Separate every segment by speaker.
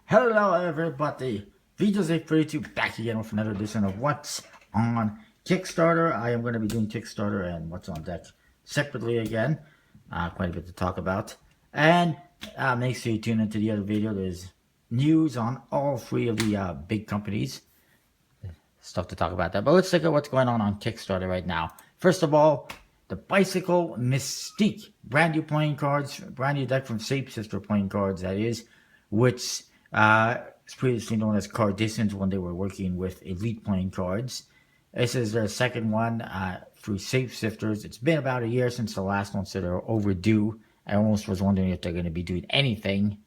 Speaker 1: Hello everybody, VJoseph32 back again with another edition of What's on Kickstarter. I am going to be doing Kickstarter and What's on Deck separately again. Quite a bit to talk about. And make sure you tune into the other video. There's news on all three of the big companies. Stuff to talk about that. But let's look at what's going on Kickstarter right now. First of all, the Bicycle Mystique. Brand new playing cards, brand new deck from Sisterhood playing cards, that is, which it's previously known as Carditions when they were working with Elite playing cards. This is their second one through Sifters. It's been about a year since the last one, so they're overdue. I almost was wondering if they're going to be doing anything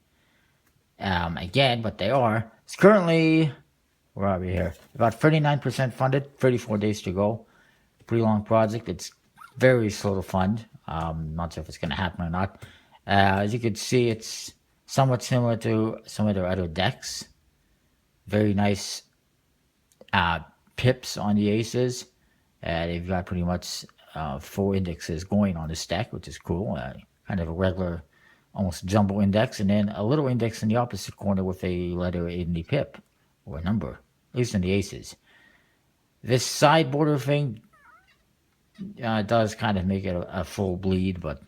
Speaker 1: again, but they are. It's currently, where are we here? About 39% funded, 34 days to go. Pretty long project. It's very slow to fund. Not sure if it's going to happen or not. As you can see, it's somewhat similar to some of their other decks. Very nice pips on the aces. They've got pretty much 4 indexes going on this deck, which is cool. Kind of a regular, almost jumbo index, and then a little index in the opposite corner with a letter in the pip, or a number, at least in the aces. This side border thing does kind of make it a full bleed, but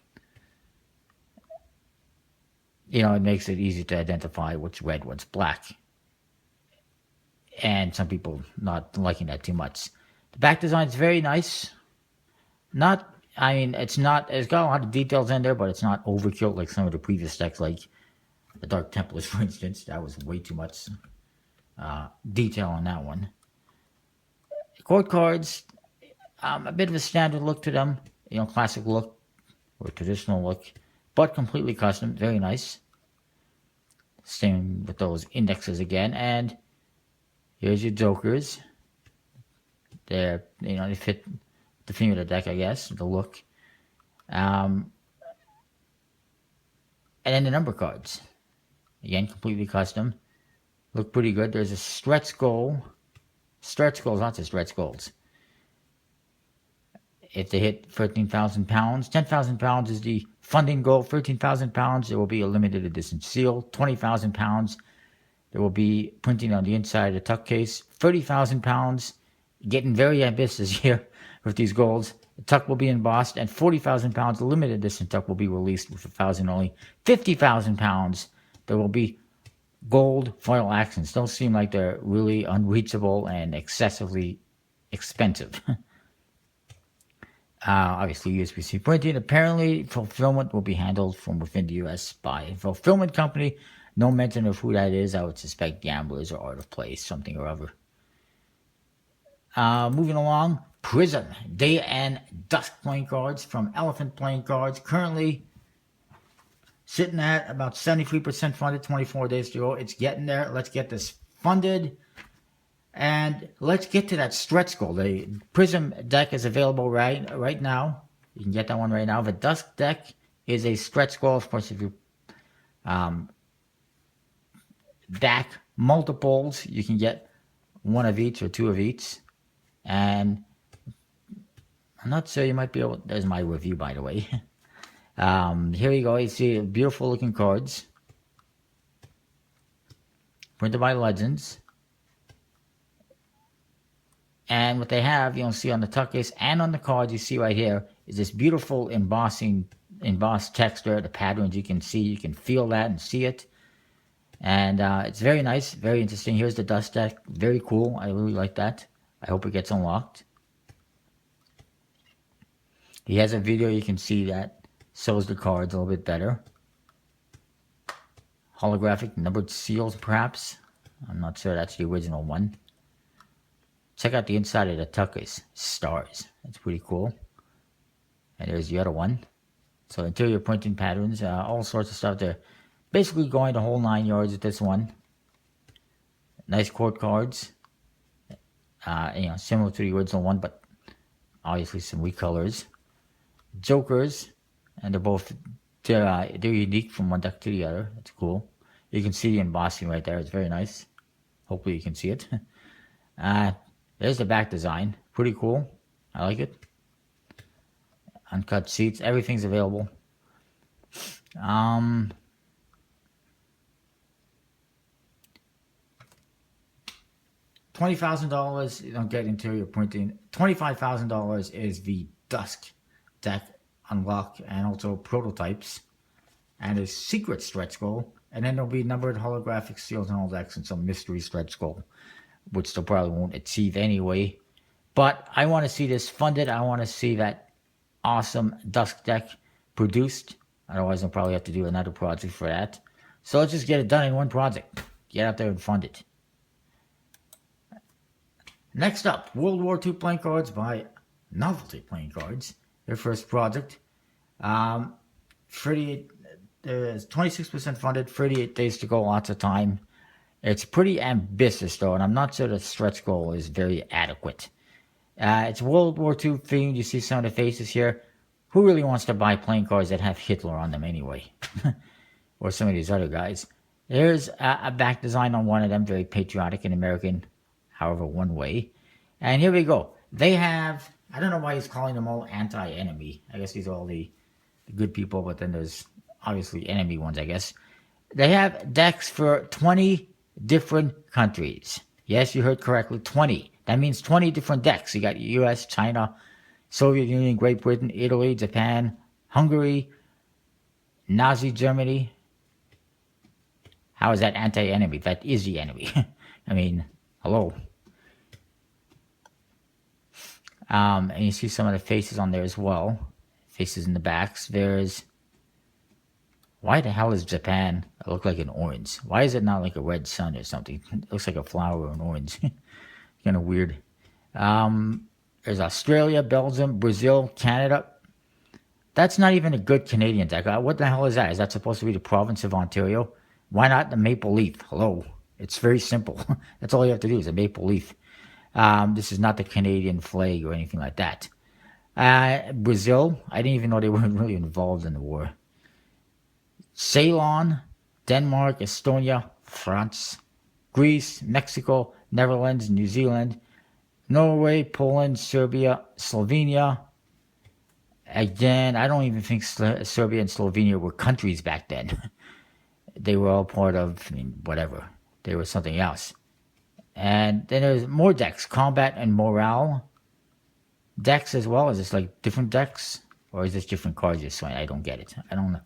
Speaker 1: it makes it easy to identify what's red, what's black. And some people not liking that too much. The back design is very nice. It's got a lot of details in there, but it's not overkill like some of the previous decks, like the Dark Templars, for instance. That was way too much detail on that one. Court cards, a bit of a standard look to them. Classic look or traditional look, but completely custom. Very nice. Same with those indexes again. And here's your jokers. They fit the theme of the deck, I guess, the look. And then the number cards. Again, completely custom. Look pretty good. There's a stretch goal. Stretch goals, not just stretch goals. If they hit 13,000 pounds, 10,000 pounds is the funding goal. 13,000 pounds, there will be a limited edition seal. 20,000 pounds, there will be printing on the inside of the tuck case. 30,000 pounds, getting very ambitious here with these goals. The tuck will be embossed, and 40,000 pounds, the limited edition tuck will be released with 1,000 only. 50,000 pounds, there will be gold foil accents. Don't seem like they're really unreachable and excessively expensive. Obviously, USB-C printing. Apparently, fulfillment will be handled from within the U.S. by a fulfillment company. No mention of who that is. I would suspect Gamblers or Art of Play, something or other. Moving along, Prism Day and Dusk playing cards from Elephant playing cards. Currently sitting at about 73% funded, 24 days to go. It's getting there. Let's get this funded. And let's get to that stretch goal. The Prism deck is available right now. You can get that one right now. The Dusk deck is a stretch goal. Of course, if you back multiples, you can get one of each or two of each. And I'm not sure, you might be able. There's my review, by the way. Here you go. You see beautiful looking cards. Printed by Legends. And what they have, see on the tuck case and on the cards, you see right here, is this beautiful embossed texture, the patterns you can see, you can feel that and see it. And it's very nice, very interesting. Here's the Dust deck, very cool. I really like that. I hope it gets unlocked. He has a video, you can see that shows the cards a little bit better. Holographic numbered seals, perhaps. I'm not sure that's the original one. Check out the inside of the tuck case. Stars. That's pretty cool. And there's the other one. So interior printing patterns, all sorts of stuff there. Basically going the whole 9 yards with this one. Nice court cards. Similar to the original one, but obviously some recolors. Jokers, and they're unique from one deck to the other. That's cool. You can see the embossing right there. It's very nice. Hopefully you can see it. There's the back design. Pretty cool. I like it. Uncut sheets. Everything's available. $20,000, you don't get interior printing. $25,000 is the Dusk deck unlock and also prototypes and a secret stretch goal. And then there'll be numbered holographic seals and all decks and some mystery stretch goal, which they probably won't achieve anyway. But I want to see this funded. I want to see that awesome Dusk deck produced. Otherwise, I'll probably have to do another project for that. So let's just get it done in one project. Get out there and fund it. Next up, World War II playing cards by Novelty Playing Cards. Their first project. 26% funded, 38 days to go, lots of time. It's pretty ambitious though, and I'm not sure the stretch goal is very adequate. It's World War II themed. You see some of the faces here. Who really wants to buy playing cards that have Hitler on them anyway? Or some of these other guys. There's a back design on one of them, very patriotic and American, however, one way. And here we go. They have, I don't know why he's calling them all anti-enemy. I guess these are all the good people, but then there's obviously enemy ones, I guess. They have decks for 20 different countries. Yes, you heard correctly, 20. That means 20 different decks. You got US, China, Soviet Union, Great Britain, Italy, Japan, Hungary, Nazi Germany. How is that anti-enemy? That is the enemy. I mean, hello. And you see some of the faces on there as well. Faces in the backs. There's... Why the hell is Japan look like an orange? Why is it not like a red sun or something? It looks like a flower or an orange. Kind of weird. There's Australia, Belgium, Brazil, Canada. That's not even a good Canadian deck. What the hell is that? Is that supposed to be the province of Ontario? Why not the maple leaf? Hello. It's very simple. That's all you have to do is a maple leaf. This is not the Canadian flag or anything like that. Brazil. I didn't even know they were really involved in the war. Ceylon, Denmark, Estonia, France, Greece, Mexico, Netherlands, New Zealand, Norway, Poland, Serbia, Slovenia. Again, I don't even think Serbia and Slovenia were countries back then. They were all part of, I mean, whatever. They were something else. And then there's more decks, combat and morale decks as well. Is this like different decks? Or is this different cards you're swinging? I don't get it. I don't know.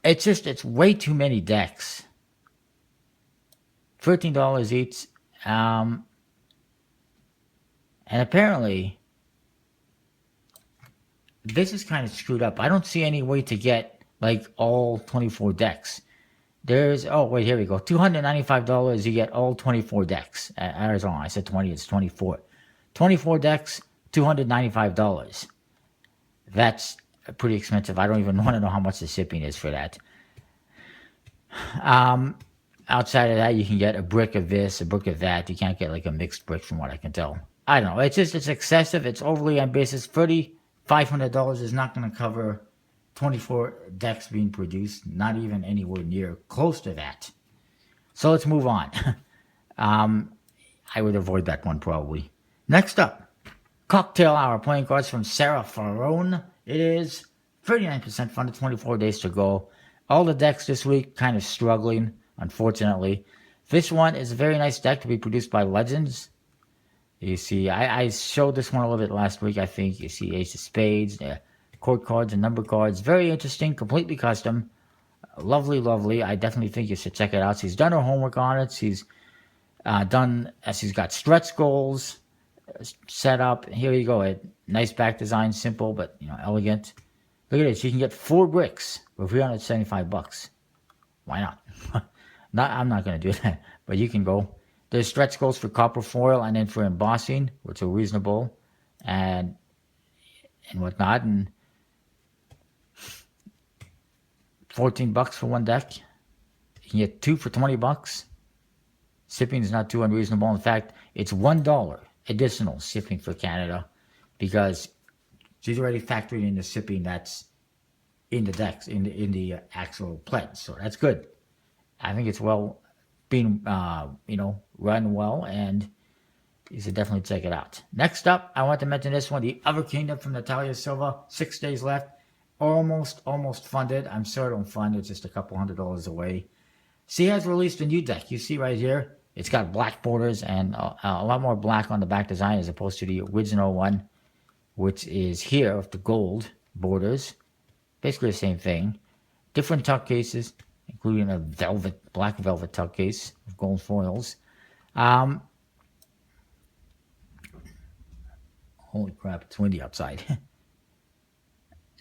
Speaker 1: It's way too many decks. $13 each. And apparently, this is kind of screwed up. I don't see any way to get, like, all 24 decks. There's, oh, wait, here we go. $295, you get all 24 decks. I was wrong. I said 20, it's 24. 24 decks, $295. That's pretty expensive. I don't even want to know how much the shipping is for that. Outside of that, you can get a brick of this, a brick of that. You can't get like a mixed brick from what I can tell. I don't know. It's excessive. It's overly ambitious. $500 is not going to cover 24 decks being produced. Not even anywhere near close to that. So let's move on. I would avoid that one probably. Next up, Cocktail Hour playing cards from Sarah Farone. It is 39% funded, 24 days to go. All the decks this week kind of struggling, unfortunately. This one is a very nice deck to be produced by Legends. You see, I showed this one a little bit last week, I think. You see Ace of Spades, court cards and number cards. Very interesting, completely custom. Lovely, lovely. I definitely think you should check it out. She's done her homework on it. She's got stretch goals set up. Here you go. A nice back design, simple but elegant. Look at this. You can get 4 bricks for $375. Why not? I'm not going to do that, but you can go. There's stretch goals for copper foil and then for embossing, which are reasonable and whatnot. And $14 for one deck. You can get 2 for $20. Shipping is not too unreasonable. In fact, it's $1 additional shipping for Canada because she's already factoring in the shipping that's in the decks, in the actual pledge. So that's good. I think it's being run well, and you should definitely check it out. Next up, I want to mention this one, The Other Kingdom from Natalia Silva. 6 days left. Almost funded. I'm sure it'll fund. It's just a couple $100 away. She has released a new deck. You see right here, it's got black borders and a lot more black on the back design as opposed to the original one, which is here with the gold borders. Basically the same thing. Different tuck cases, including a black velvet tuck case with gold foils. Holy crap, it's windy outside.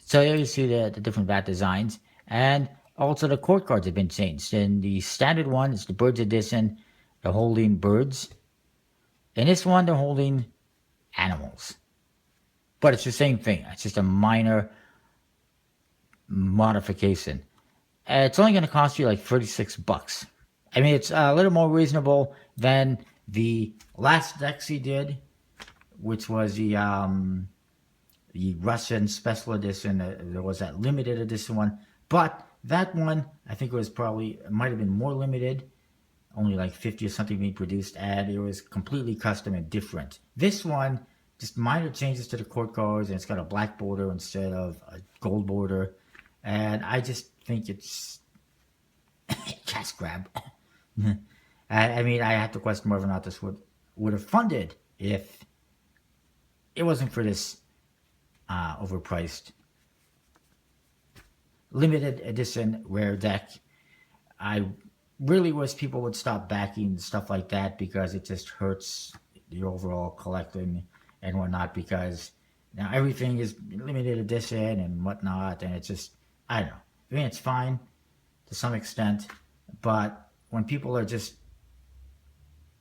Speaker 1: So here you see the different bat designs. And also the court cards have been changed. In the standard one, it's the Birds edition. They're holding birds. In this one, they're holding animals. But it's the same thing. It's just a minor modification. It's only going to cost you like $36. I mean, it's a little more reasonable than the last decks he did, which was the Russian special edition. There was that limited edition one, but that one I think it might have been more limited, only like 50 or something being produced, and it was completely custom and different. This one, just minor changes to the court cards, and it's got a black border instead of a gold border, and I just think it's cash grab. I mean, I have to question whether or not this would have funded if it wasn't for this overpriced limited edition rare deck. I really wish people would stop backing stuff like that because it just hurts the overall collecting and whatnot, because now everything is limited edition and whatnot, and it's just, I don't know. I mean, it's fine to some extent, but when people are just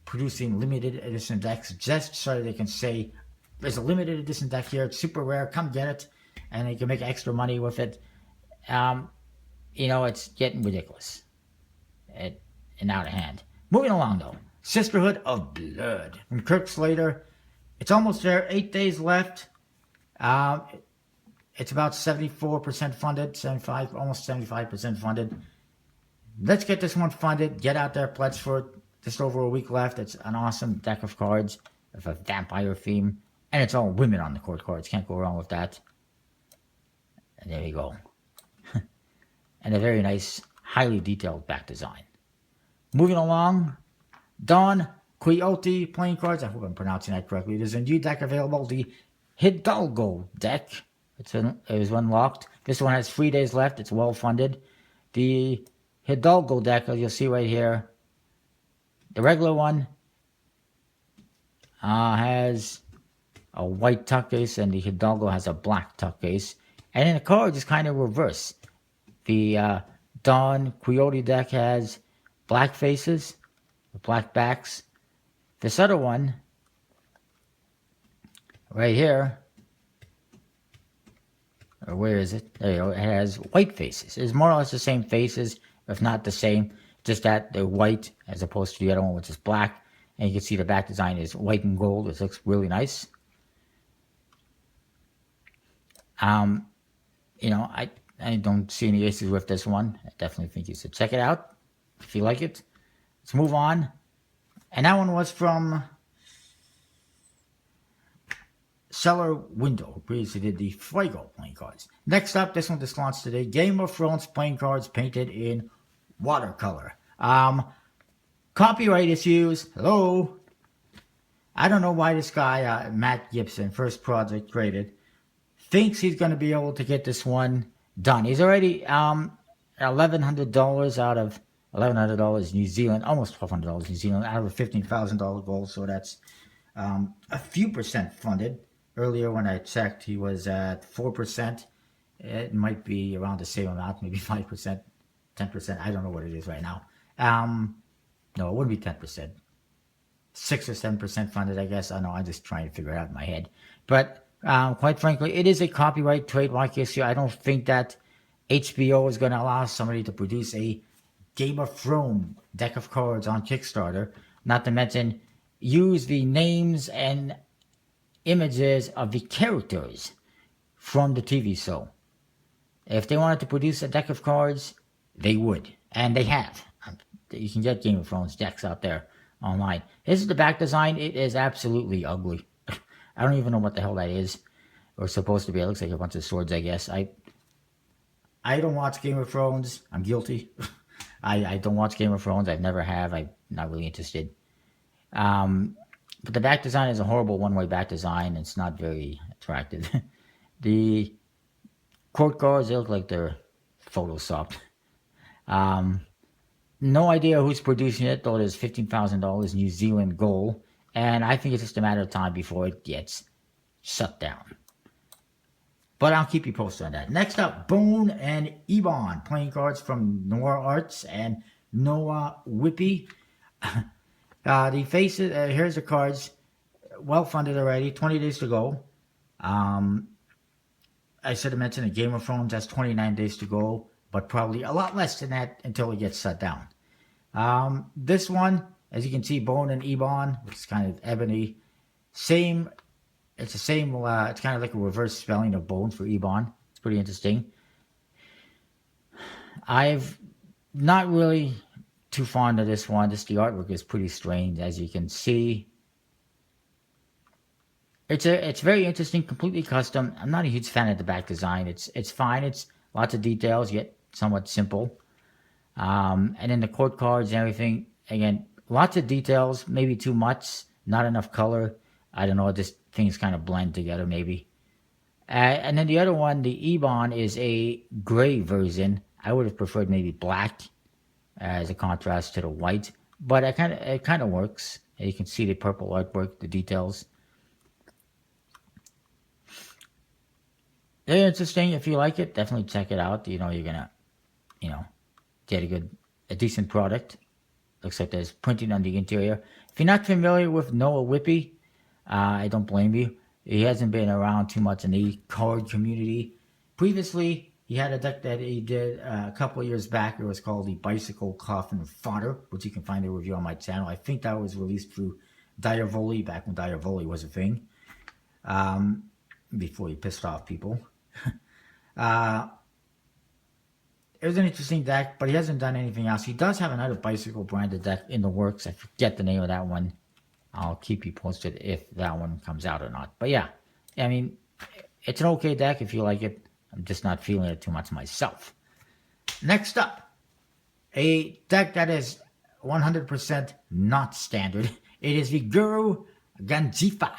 Speaker 1: producing limited edition decks just so they can say, there's a limited edition deck here, it's super rare, come get it, and they can make extra money with it, it's getting ridiculous and out of hand. Moving along though, Sisterhood of Blood from Crips later. It's almost there, 8 days left. It's about 74% funded, 75, almost 75% funded. Let's get this one funded, get out there, pledge for it. Just over a week left. It's an awesome deck of cards with a vampire theme. And it's all women on the court cards. Can't go wrong with that. And there you go. And a very nice, highly detailed back design. Moving along, Don Quixote playing cards. I hope I'm pronouncing that correctly. There's a new deck available, the Hidalgo deck. It was unlocked. This one has 3 days left. It's well funded. The Hidalgo deck, as you'll see right here, the regular one has a white tuck case, and the Hidalgo has a black tuck case. And in the cards, it's kind of reverse. The Don Quixote deck has black faces, with black backs. This other one, right here, or where is it? There you go. It has white faces. It's more or less the same faces, if not the same. Just that they're white as opposed to the other one, which is black. And you can see the back design is white and gold, which looks really nice. I don't see any issues with this one. I definitely think you should check it out if you like it. Let's move on. And that one was from Cellar Window, who previously did the Fuego playing cards. Next up, this one just launched today. Game of Thrones playing cards painted in watercolor. Copyright issues. Hello. I don't know why this guy, Matt Gibson, first project created, thinks he's going to be able to get this one done. He's already $1,100 out of $1,100 New Zealand, almost $1,200 New Zealand out of a $15,000 goal. So that's a few percent funded. Earlier when I checked, he was at 4%. It might be around the same amount, maybe 5%, 10%. I don't know what it is right now. No, it wouldn't be 10%. 6 or 7% funded, I guess. I know, I'm just trying to figure it out in my head. But quite frankly, it is a copyright trademark issue. I don't think that HBO is going to allow somebody to produce a Game of Thrones deck of cards on Kickstarter, not to mention use the names and images of the characters from the TV show. If they wanted to produce a deck of cards, they would, and they have. You can get Game of Thrones decks out there online. This is the back design. It is absolutely ugly. I don't even know what the hell that is, or supposed to be. It looks like a bunch of swords, I guess. I don't watch Game of Thrones. I'm guilty. I don't watch Game of Thrones. I've never have. I'm not really interested. But the back design is a horrible one-way back design. It's not very attractive. The quote cards, they look like they're photoshopped. No idea who's producing it, though it is $15,000 New Zealand gold. And I think it's just a matter of time before it gets shut down. But I'll keep you posted on that. Next up, Boone and Eban, playing cards from Noir Arts and Noah Whippy. The faces, here's the cards. Well funded already, 20 days to go. I should have mentioned a Game of Thrones has 29 days to go, but probably a lot less than that until it gets shut down. This one, as you can see, Boone and Eban, which is kind of ebony. Same, it's the same, it's kind of like a reverse spelling of Boone for Eban. It's pretty interesting. I've not really too fond of this one. Just the artwork is pretty strange, as you can see. It's very interesting, completely custom. I'm not a huge fan of the back design. It's fine. It's lots of details, yet somewhat simple. And then the court cards and everything, again, lots of details, maybe too much, not enough color. I don't know, just things kind of blend together maybe. And then the other one, the Eban, is a gray version. I would have preferred maybe black as a contrast to the white, but it kind of works. And you can see the purple artwork, the details. They're interesting. If you like it, definitely check it out. You're gonna, get a decent product. Looks like there's printing on the interior. If you're not familiar with Noah Whippy, I don't blame you. He hasn't been around too much in the card community. Previously, he had a deck that he did a couple of years back. It was called the Bicycle Coffin Fodder, which you can find a review on my channel. I think that was released through Diavoli, back when Diavoli was a thing, before he pissed off people. It was an interesting deck, but he hasn't done anything else. He does have another bicycle branded deck in the works. I forget the name of that one. I'll keep you posted if that one comes out or not. But yeah, I mean, it's an okay deck if you like it. I'm just not feeling it too much myself. Next up, a deck that is 100% not standard. It is the Guru Ganjifa,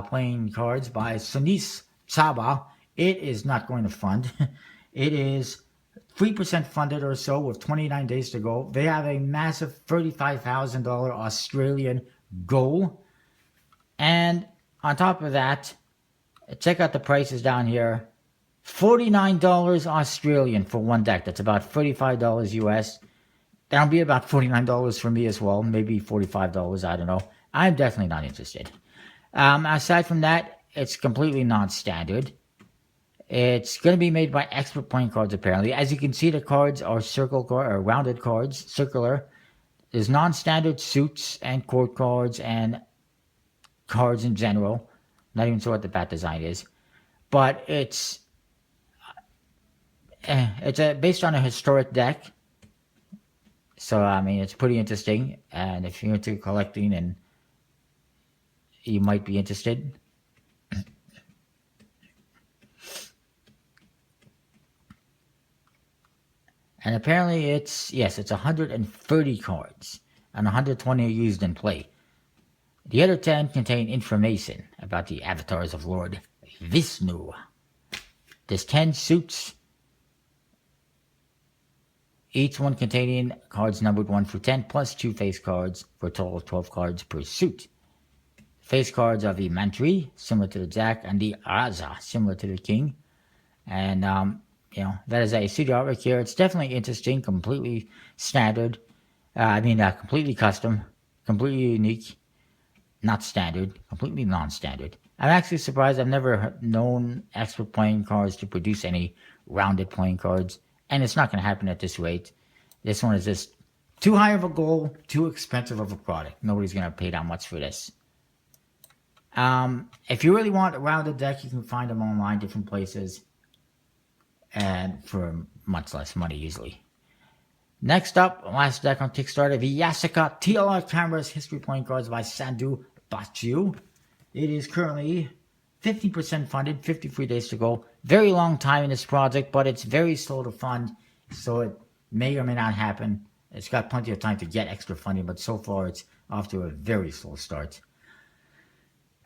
Speaker 1: playing cards by Sunis Chaba. It is not going to fund. It is 3% funded or so with 29 days to go. They have a massive $35,000 Australian goal. And on top of that, check out the prices down here. $49 Australian for one deck. That's about $35 US. That'll be about $49 for me as well. Maybe $45, I don't know. I'm definitely not interested. Aside from that, it's completely non-standard. It's going to be made by expert playing cards, apparently. As you can see, the cards are rounded cards, circular. There's non-standard suits and court cards and cards in general. Not even sure what the bat design is. But it's based on a historic deck. So, I mean, it's pretty interesting. And if you're into collecting, and you might be interested. And apparently it's 130 cards, and 120 are used in play. The other 10 contain information about the avatars of Lord Vishnu. There's 10 suits, each one containing cards numbered 1 through 10, plus 2 face cards, for a total of 12 cards per suit. Face cards are the Mantri, similar to the Jack, and the Raja, similar to the King. And, that is a CD artwork here. It's definitely interesting, completely standard. Completely custom, completely unique, not standard, completely non-standard. I'm actually surprised. I've never known expert playing cards to produce any rounded playing cards, and it's not going to happen at this rate. This one is just too high of a goal, too expensive of a product. Nobody's going to pay that much for this. If you really want a rounded deck, you can find them online, different places, and for much less money usually. Next up, last deck on Kickstarter, the Yasaka TLR Cameras History Playing Cards by Sandhu Bachu. It is currently 50% funded, 53 days to go. Very long time in this project, but it's very slow to fund, so it may or may not happen. It's got plenty of time to get extra funding, but so far it's off to a very slow start.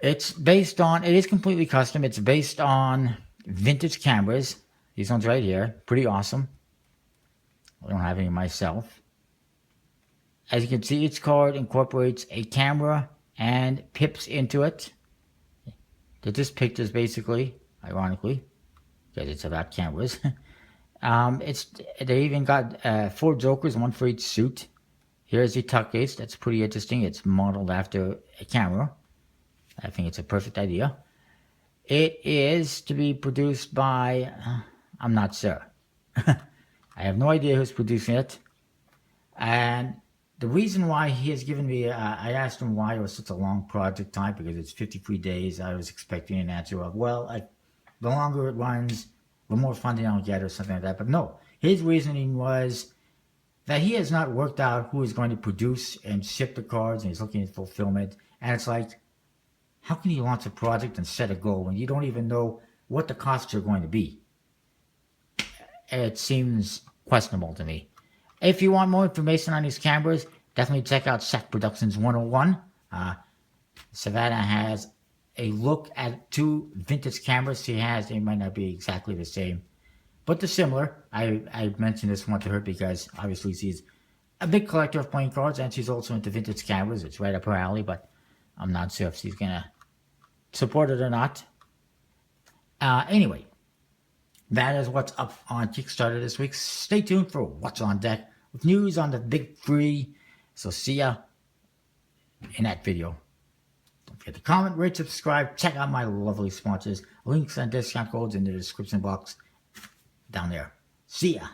Speaker 1: It is completely custom. It's based on vintage cameras. These ones right here, pretty awesome. I don't have any myself. As you can see, each card incorporates a camera and pips into it. They're just pictures, basically, ironically, because it's about cameras. They even got 4 jokers, 1 for each suit. Here's the tuck case. That's pretty interesting. It's modeled after a camera. I think it's a perfect idea. It is to be produced by, I'm not sure. I have no idea who's producing it. And the reason why he has given me, I asked him why it was such a long project time, because it's 53 days. I was expecting an answer of, well, the longer it runs, the more funding I'll get or something like that. But no, his reasoning was that he has not worked out who is going to produce and ship the cards, and he's looking at fulfillment. And it's like, how can you launch a project and set a goal when you don't even know what the costs are going to be? It seems questionable to me. If you want more information on these cameras, definitely check out Sack Productions 101. Savannah has a look at 2 vintage cameras she has. They might not be exactly the same, but they're similar. I mentioned this one to her because obviously she's a big collector of playing cards, and she's also into vintage cameras. It's right up her alley, but I'm not sure if she's going to support it or not. Anyway, that is what's up on Kickstarter this week. Stay tuned for what's on deck with news on the big 3. So see ya in that video. Don't forget to comment, rate, subscribe. Check out my lovely sponsors. Links and discount codes in the description box down there. See ya.